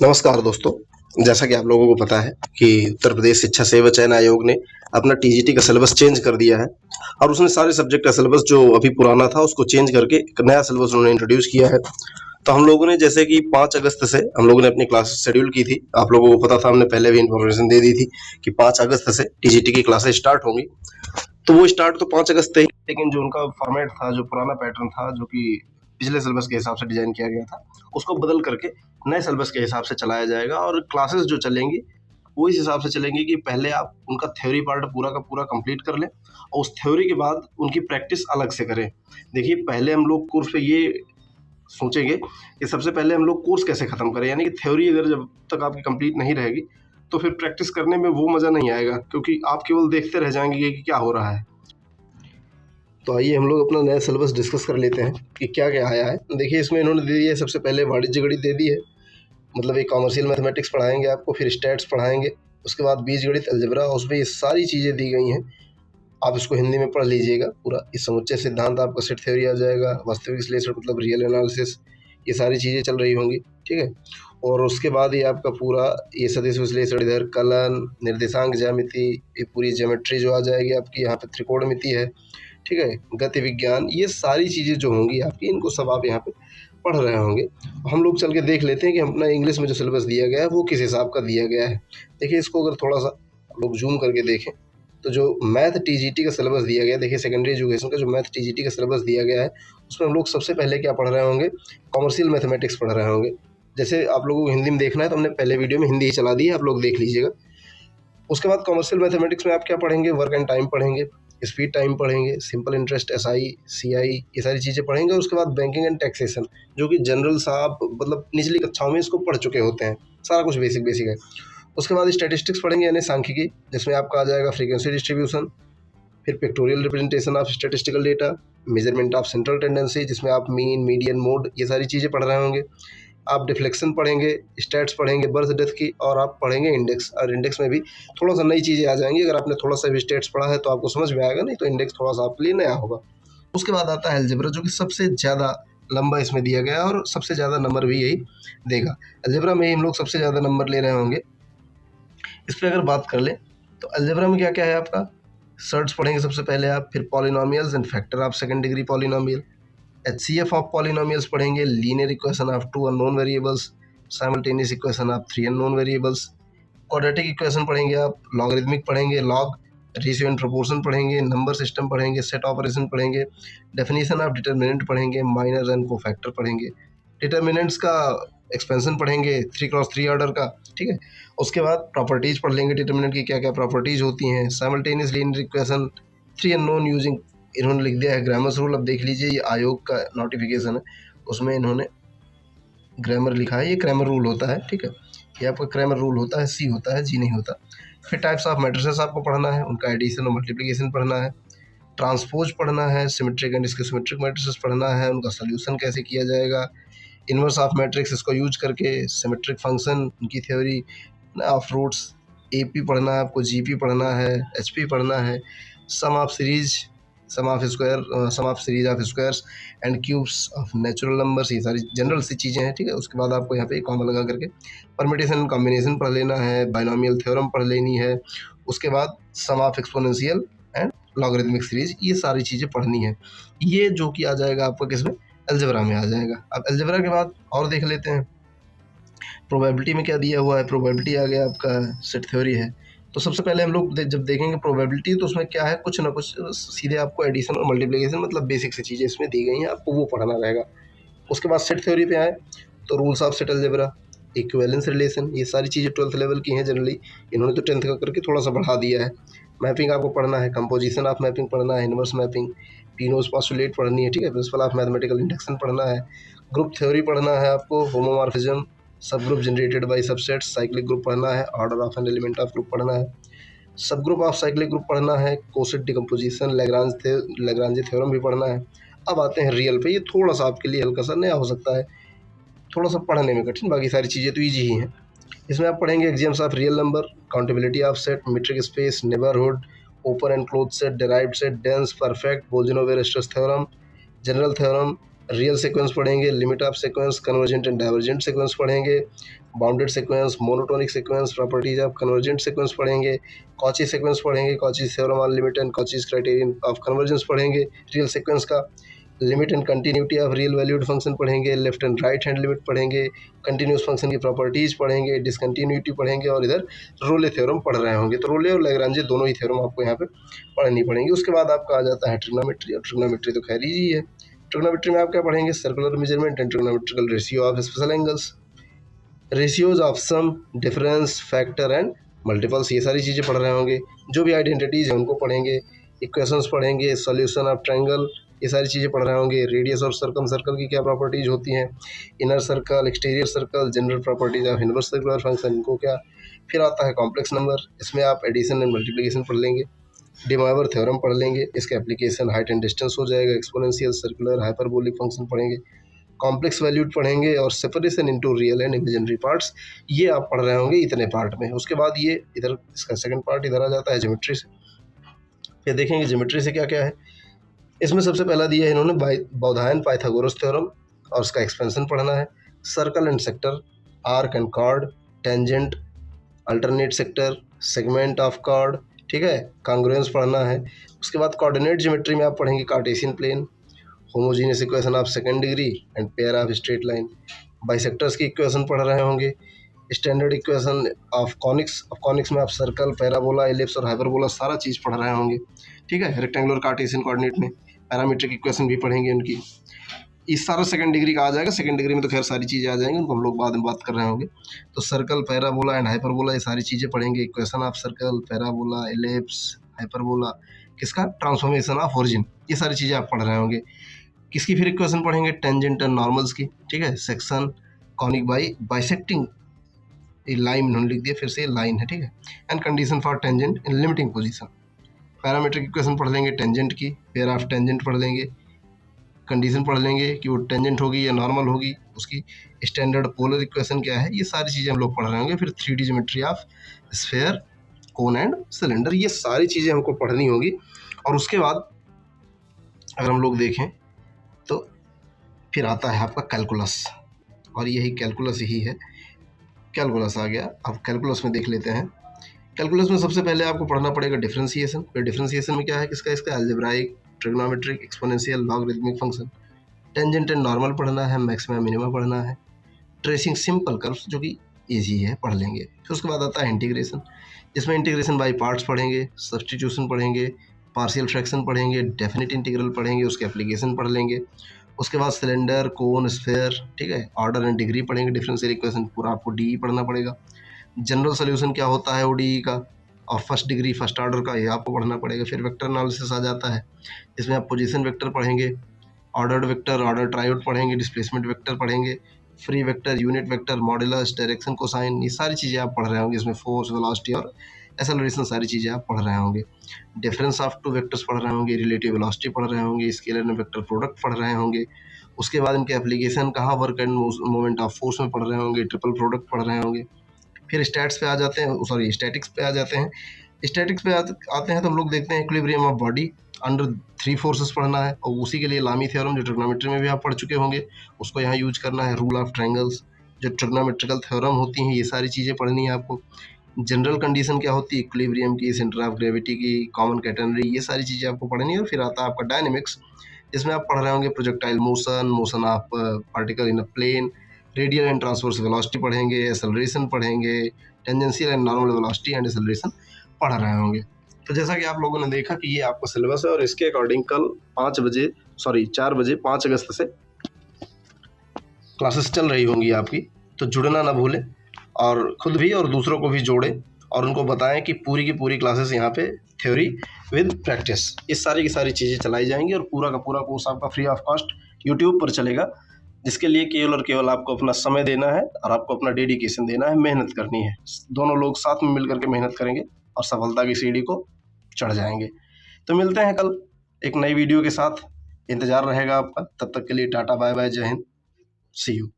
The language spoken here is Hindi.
नमस्कार दोस्तों। जैसा कि आप लोगों को पता है कि उत्तर प्रदेश शिक्षा सेवा चयन आयोग ने अपना टीजीटी का सिलेबस चेंज कर दिया है और उसने सारे सब्जेक्ट का सिलेबस जो अभी पुराना था उसको चेंज करके एक नया सिलेबस उन्होंने इंट्रोड्यूस किया है। तो हम लोगों ने जैसे कि 5 अगस्त से हम लोगों ने अपनी क्लासेस शेड्यूल की थी। आप लोगों को पता था, हमने पहले भी इन्फॉर्मेशन दे दी थी कि 5 अगस्त से टीजीटी की क्लासेस स्टार्ट होंगी। तो वो स्टार्ट तो 5 अगस्त से ही, लेकिन जो उनका फॉर्मेट था, जो पुराना पैटर्न था, जो कि पिछले सिलेबस के हिसाब से डिजाइन किया गया था, उसको बदल करके नए सिलेबस के हिसाब से चलाया जाएगा और क्लासेस जो चलेंगी वो इस हिसाब से चलेंगी कि पहले आप उनका थ्योरी पार्ट पूरा का पूरा कंप्लीट कर लें और उस थ्योरी के बाद उनकी प्रैक्टिस अलग से करें। देखिए, पहले हम लोग कोर्स पे ये सोचेंगे कि सबसे पहले हम लोग कोर्स कैसे खत्म करें, यानी कि थ्योरी अगर जब तक आपकी कंप्लीट नहीं रहेगी तो फिर प्रैक्टिस करने में वो मजा नहीं आएगा, क्योंकि आप केवल देखते रह जाएंगे कि क्या हो रहा है। तो आइए हम लोग अपना नया सिलेबस डिस्कस कर लेते हैं कि क्या क्या आया है। देखिए, इसमें इन्होंने दे दिया है, सबसे पहले वाणिज्य गणित दे दी है, मतलब एक कॉमर्शियल मैथमेटिक्स पढ़ाएंगे आपको, फिर स्टैट्स पढ़ाएंगे, उसके बाद बीजगणित, अलजेब्रा, उसमें ये सारी चीज़ें दी गई हैं। आप इसको हिंदी में पढ़ लीजिएगा पूरा। इस समुच्चय सिद्धांत आपका सेट थ्योरी आ जाएगा, वास्तविक विश्लेषण मतलब रियल एनालिसिस, ये सारी चीज़ें चल रही होंगी, ठीक है। और उसके बाद ये आपका पूरा ये सदिश विश्लेषण, इधर कलन, निर्देशांक ज्यामिति, ये पूरी ज्योमेट्री जो आ जाएगी आपकी, यहाँ पे त्रिकोणमिति है, ठीक है, गति विज्ञान, ये सारी चीज़ें जो होंगी आपकी, इनको सब आप यहाँ पे पढ़ रहे होंगे। हम लोग चल के देख लेते हैं कि अपना इंग्लिश में जो सिलेबस दिया गया है वो किस हिसाब का दिया गया है। देखिए, इसको अगर थोड़ा सा हम लोग जूम करके देखें तो जो मैथ टीजीटी का सिलेबस दिया गया है, देखिए सेकेंडरी एजुकेशन का जो मैथ टीजीटी का सिलेबस दिया गया है, उसमें हम लोग सबसे पहले क्या पढ़ रहे होंगे, कॉमर्शियल मैथमेटिक्स पढ़ रहे होंगे। जैसे आप लोगों को हिंदी में देखना है तो हमने पहले वीडियो में हिंदी ही चला दी है, आप लोग देख लीजिएगा। उसके बाद कॉमर्शियल मैथमेटिक्स में आप क्या पढ़ेंगे, वर्क एंड टाइम पढ़ेंगे, स्पीड टाइम पढ़ेंगे, सिंपल इंटरेस्ट, एसआई, सीआई, ये सारी चीज़ें पढ़ेंगे। उसके बाद बैंकिंग एंड टैक्सेशन, जो कि जनरल सा आप मतलब निचली कक्षाओं में इसको पढ़ चुके होते हैं, सारा कुछ बेसिक बेसिक है। उसके बाद स्टैटिस्टिक्स पढ़ेंगे, यानी सांख्यिकी, जिसमें आपका आ जाएगा फ्रीक्वेंसी डिस्ट्रीब्यूशन, फिर pictorial representation of statistical data, measurement of central tendency, जिसमें आप मीन, मीडियन, मोड, ये सारी चीज़ें पढ़ रहे होंगे। आप डिफ्लेक्शन पढ़ेंगे, स्टैट्स पढ़ेंगे, बर्थ डेथ की, और आप पढ़ेंगे इंडेक्स, और इंडेक्स में भी थोड़ा सा नई चीज़ें आ जाएंगी। अगर आपने थोड़ा सा भी स्टैट्स पढ़ा है तो आपको समझ में आएगा, नहीं तो इंडेक्स थोड़ा सा आपके लिए नया होगा। उसके बाद आता है अलजेब्रा, जो कि सबसे ज़्यादा लंबा इसमें दिया गया है और सबसे ज़्यादा नंबर भी यही देगा। अलजेब्रा में ही हम लोग सबसे ज़्यादा नंबर ले रहे होंगे। इस पर अगर बात कर लें तो अलजेब्रा में क्या क्या है आपका, सर्ट्स पढ़ेंगे सबसे पहले आप, फिर polynomials and factor of second degree polynomial, HCF of polynomials पढ़ेंगे, linear equation of 2 unknown variables, simultaneous equation of 3 unknown variables, quadratic equation पढ़ेंगे आप, लॉगरिथमिक पढ़ेंगे, लॉग, रेशियो एंड प्रोपोर्शन पढ़ेंगे, नंबर सिस्टम पढ़ेंगे, सेट ऑपरेशन पढ़ेंगे, डेफिनेशन ऑफ डिटर्मिनेंट पढ़ेंगे, माइनर एंड कोफैक्टर पढ़ेंगे, डिटर्मिनेंट्स का एक्सपेंशन पढ़ेंगे 3x3 ऑर्डर का, ठीक है। उसके बाद प्रॉपर्टीज पढ़ लेंगे, डिटर्मिनेंट की क्या क्या प्रॉपर्टीज होती हैं, simultaneous linear equation, 3 unknown using, इन्होंने लिख दिया है ग्रामर्स रूल। अब देख लीजिए, ये आयोग का नोटिफिकेशन है, उसमें इन्होंने ग्रामर लिखा है, ये ग्रामर रूल होता है, ठीक है। ये आपका ग्रामर रूल होता है, सी होता है, जी नहीं होता। फिर टाइप्स ऑफ मैट्रिसेस आपको पढ़ना है, उनका एडिशन और मल्टीप्लिकेशन पढ़ना है, ट्रांसपोज पढ़ना है, सिमेट्रिक एंड इसके सिमेट्रिक मैट्रिसेस पढ़ना है, उनका सोल्यूशन कैसे किया जाएगा, इनवर्स ऑफ मैट्रिक्स इसको यूज करके, सिमेट्रिक फंक्शन, उनकी थ्योरी ऑफ रूट्स, एपी पढ़ना है आपको, जीपी पढ़ना है, एचपी पढ़ना है, sum of series, sum of square, sum of series of squares and cubes of natural numbers, ये सारी जनरल सी चीज़ें हैं, ठीक है। उसके बाद आपको यहाँ पे कॉमा लगा करके परमिटेशन कॉम्बिनेशन पढ़ लेना है, बाइनोमियल थ्योरम पढ़ लेनी है। उसके बाद sum of exponential and logarithmic series, ये सारी चीज़ें पढ़नी है। ये जो कि आ जाएगा आपको किसमें, अलजेब्रा में आ जाएगा। अब अलजेब्रा के बाद और देख लेते हैं प्रोबेबिलिटी में क्या दिया हुआ है। प्रोबेबिलिटी आ गया आपका, सेट थ्योरी है। तो सबसे पहले हम लोग जब देखेंगे प्रोबेबिलिटी, तो उसमें क्या है, कुछ ना कुछ सीधे आपको एडिशन और मल्टीप्लिकेशन, मतलब बेसिक सी चीज़ें इसमें दी गई हैं, आपको वो पढ़ना रहेगा। उसके बाद सेट थ्योरी पे आए तो rules of set algebra, equivalence relation, ये सारी चीज़ें 12th लेवल की हैं जनरली, इन्होंने तो 10th का करके थोड़ा सा बढ़ा दिया है। मैपिंग आपको पढ़ना है, कंपोजिशन ऑफ मैपिंग पढ़ना है, इनवर्स मैपिंग, पीनोस पॉस्टुलेट पढ़नी है, ठीक है, प्रिंसिपल ऑफ मैथमेटिकल इंडक्शन पढ़ना है, ग्रुप थ्योरी पढ़ना है आपको, होमोमॉर्फिज्म, सब group generated by subsets, cyclic group पढ़ना है, order of an element of group पढ़ना है, सब ग्रुप ऑफ साइक्लिक ग्रुप पढ़ना है, कोसेट डिकम्पोजिशन, लैग्रांज थ्योरम भी पढ़ना है। अब आते हैं रियल पे, ये थोड़ा सा आपके लिए हल्का सा नया हो सकता है, थोड़ा सा पढ़ने में कठिन, बाकी सारी चीज़ें तो ईजी ही हैं। इसमें आप पढ़ेंगे exams of real number, countability of set, metric space, neighbourhood, open and close set, derived set, dense, perfect, Bolzano Weierstrass theorem, general theorem, real sequence पढ़ेंगे, limit of sequence, convergent and divergent sequence पढ़ेंगे, bounded sequence, monotonic sequence, properties of convergent sequence पढ़ेंगे, कॉची सीक्वेंस पढ़ेंगे, Cauchy's theorem on limit and Cauchy's criterion of convergence पढ़ेंगे, रियल सीक्वेंस का limit and continuity of real valued function पढ़ेंगे, left and right hand limit पढ़ेंगे, कंटिन्यूस फंक्शन की प्रॉपर्टीज पढ़ेंगे, डिसकंटिन्यूटी पढ़ेंगे और इधर रोले थ्योरम पढ़ रहे होंगे। तो रोले और लैग्रांजे दोनों ही थ्योरम आपको यहाँ पे पढ़नी पड़ेंगी। उसके बाद आपका आ जाता है ट्रिग्नोमेट्री, और ट्रिग्नोमेट्री तो खैर ही है। ट्रिग्नोमेट्री में आप क्या पढ़ेंगे? Circular measurement and trigonometrical ratio of special angles, ratios of sum, difference, factor and multiples, ये सारी चीज़ें पढ़ रहे होंगे। जो भी आइडेंटिटीज़ हैं उनको पढ़ेंगे, इक्वेशंस पढ़ेंगे, सॉल्यूशन ऑफ ट्रायंगल, ये सारी चीज़ें पढ़ रहे होंगे। रेडियस और सर्कम सर्कल की क्या प्रॉपर्टीज होती हैं, inner circle, exterior circle, general properties of inverse circular function, इनको क्या। फिर आता है कॉम्प्लेक्स नंबर, इसमें आप एडिशन एंड मल्टीप्लिकेशन पढ़ लेंगे, डी मोइवर थ्योरम पढ़ लेंगे, इसका एप्लीकेशन हाइट एंड डिस्टेंस हो जाएगा, एक्सपोनेंशियल, सर्कुलर, हाइपरबोलिक फंक्शन पढ़ेंगे, कॉम्प्लेक्स वैल्यूड पढ़ेंगे और separation into real and imaginary parts, ये आप पढ़ रहे होंगे इतने पार्ट में। उसके बाद ये इधर इसका सेकंड पार्ट इधर आ जाता है ज्योमेट्री से। फिर देखेंगे ज्योमेट्री से क्या क्या है। इसमें सबसे पहला दिया है इन्होंने बौधायन पाइथागोरस थ्योरम और उसका एक्सपेंशन पढ़ना है, circle and sector, arc and chord, tangent, alternate sector, segment of chord, ठीक है, कांग्रुएंस पढ़ना है। उसके बाद कोऑर्डिनेट ज्योमेट्री में आप पढ़ेंगे Cartesian plane, homogeneous equation of second degree and pair of straight line, bisectors की इक्वेशन पढ़ रहे होंगे, स्टैंडर्ड इक्वेशन ऑफ कॉनिक्स में आप सर्कल, पैराबोला, एलिप्स और हाइपरबोला सारा चीज़ पढ़ रहे होंगे, ठीक है। रेक्टेंगुलर कार्टेशियन कोऑर्डिनेट में पैरामीट्रिक इक्वेशन भी पढ़ेंगे उनकी। इस सारा सेकंड डिग्री का आ जाएगा। सेकंड डिग्री में तो खैर सारी चीज़ें आ जाएंगी, उनको हम लोग बाद में बात कर रहे होंगे। तो सर्कल, पैराबोला एंड हाइपरबोला, ये सारी चीज़ें पढ़ेंगे। Equation of circle, parabola, ellipse, hyperbola, किसका ट्रांसफॉर्मेशन ऑफ ओरिजिन, ये सारी चीज़ें आप पढ़ रहे होंगे। किसकी फिर इक्वेशन पढ़ेंगे? टेंजेंट एंड नॉर्मल्स की, ठीक है। सेक्शन, कॉनिक बाई बाइसेक्टिंग, ये लाइन उन्होंने लिख दिया, फिर से लाइन है, ठीक है। And condition for tangent in limiting position, parametric equation पढ़ लेंगे टेंजेंट की, पेयर ऑफ टेंजेंट पढ़ लेंगे, कंडीशन पढ़ लेंगे कि वो टेंजेंट होगी या नॉर्मल होगी, उसकी स्टैंडर्ड पोलर इक्वेशन क्या है, ये सारी चीज़ें हम लोग पढ़ रहे होंगे। फिर 3D geometry of sphere, cone and cylinder, ये सारी चीज़ें हमको पढ़नी होगी। और उसके बाद अगर हम लोग देखें तो फिर आता है आपका कैलकुलस, और यही कैलकुलस ही है, कैलकुलस आ गया। अब कैलकुलस में देख लेते हैं। कैलकुलस में सबसे पहले आपको पढ़ना पड़ेगा डिफरेंशिएशन। फिर डिफरेंशिएशन में क्या है, किसका, इसका algebraic, trigonometric, exponential, logarithmic function, tangent and normal पढ़ना है, मैक्सिमा मिनिमा पढ़ना है, ट्रेसिंग सिंपल कर्व्स जो कि ईजी है, पढ़ लेंगे। फिर उसके बाद आता है इंटीग्रेशन, जिसमें इंटीग्रेशन बाय पार्ट्स पढ़ेंगे, सब्सटीट्यूशन पढ़ेंगे, पार्शियल फ्रैक्शन पढ़ेंगे, डेफिनेट इंटीग्रल पढ़ेंगे, उसके एप्लीकेशन पढ़ लेंगे। उसके बाद सिलेंडर, कोन, स्फेयर, ठीक है, ऑर्डर एंड डिग्री पढ़ेंगे, डिफरेंशियल इक्वेशन पूरा आपको डी पढ़ना पड़ेगा। जनरल सोल्यूशन क्या होता है ओडीई का, और फर्स्ट डिग्री फर्स्ट ऑर्डर का, ये आपको पढ़ना पड़ेगा। फिर वेक्टर एनालिसिस आ जाता है, इसमें आप पोजीशन वेक्टर पढ़ेंगे, ऑर्डर्ड वेक्टर, ऑर्डर ट्रायोड पढ़ेंगे, डिस्प्लेसमेंट वेक्टर पढ़ेंगे, free vector, unit vector, modulus, direction, cosine, ये सारी चीज़ें आप पढ़ रहे होंगे। इसमें फोर्स, वेलोसिटी और एक्सेलरेशन, सारी चीज़ें आप पढ़ रहे होंगे। डिफरेंस ऑफ टू वेक्टर्स पढ़ रहे होंगे, रिलेटिव वेलोसिटी पढ़ रहे होंगे, स्केलर एंड वेक्टर प्रोडक्ट पढ़ रहे होंगे। उसके बाद इनके एप्लीकेशन कहाँ, work end moment of force में पढ़ रहे होंगे, ट्रिपल प्रोडक्ट पढ़ रहे होंगे। फिर स्टैट्स पे आ जाते हैं, सॉरी स्टैटिक्स पे आ जाते हैं। स्टैटिक्स पे आते हैं तो हम लोग देखते हैं equilibrium of body under 3 forces पढ़ना है, और उसी के लिए लामी थ्योरम जो ट्रिग्नोमेट्री में भी आप पढ़ चुके होंगे, उसको यहाँ यूज करना है। रूल ऑफ ट्रायंगल्स, जो ट्रिग्नोमेट्रिकल थ्योरम होती हैं, ये सारी चीज़ें पढ़नी है आपको। जनरल कंडीशन क्या होती है, इक्विलिब्रियम की, सेंटर ऑफ ग्रेविटी की, कॉमन कैटेनरी, ये सारी चीज़ें आपको पढ़नी है। और फिर आता है आपका डायनेमिक्स, जिसमें आप पढ़ रहे होंगे projectile motion, motion of particle in a plane, radial and transverse velocity पढ़ेंगे, एक्सेलरेशन पढ़ेंगे, tangential and normal velocity and acceleration पढ़ रहे होंगे। तो जैसा कि आप लोगों ने देखा कि ये आपका सिलेबस है, और इसके अकॉर्डिंग कल 4 बजे 5 अगस्त से क्लासेस चल रही होंगी आपकी। तो जुड़ना ना भूलें, और खुद भी और दूसरों को भी जोड़ें, और उनको बताएं कि पूरी की पूरी क्लासेस यहाँ पे थ्योरी विद प्रैक्टिस, इस सारी की सारी चीज़ें चलाई जाएंगी। और पूरा का पूरा कोर्स आपका फ्री ऑफ कॉस्ट यूट्यूब पर चलेगा, जिसके लिए केवल और केवल आपको अपना समय देना है, और आपको अपना डेडिकेशन देना है, मेहनत करनी है। दोनों लोग साथ में मिलकर के मेहनत करेंगे और सफलता की सीढ़ी को चढ़ जाएंगे। तो मिलते हैं कल एक नई वीडियो के साथ, इंतज़ार रहेगा आपका। तब तक के लिए टाटा, बाय बाय, जय हिंद, सी यू।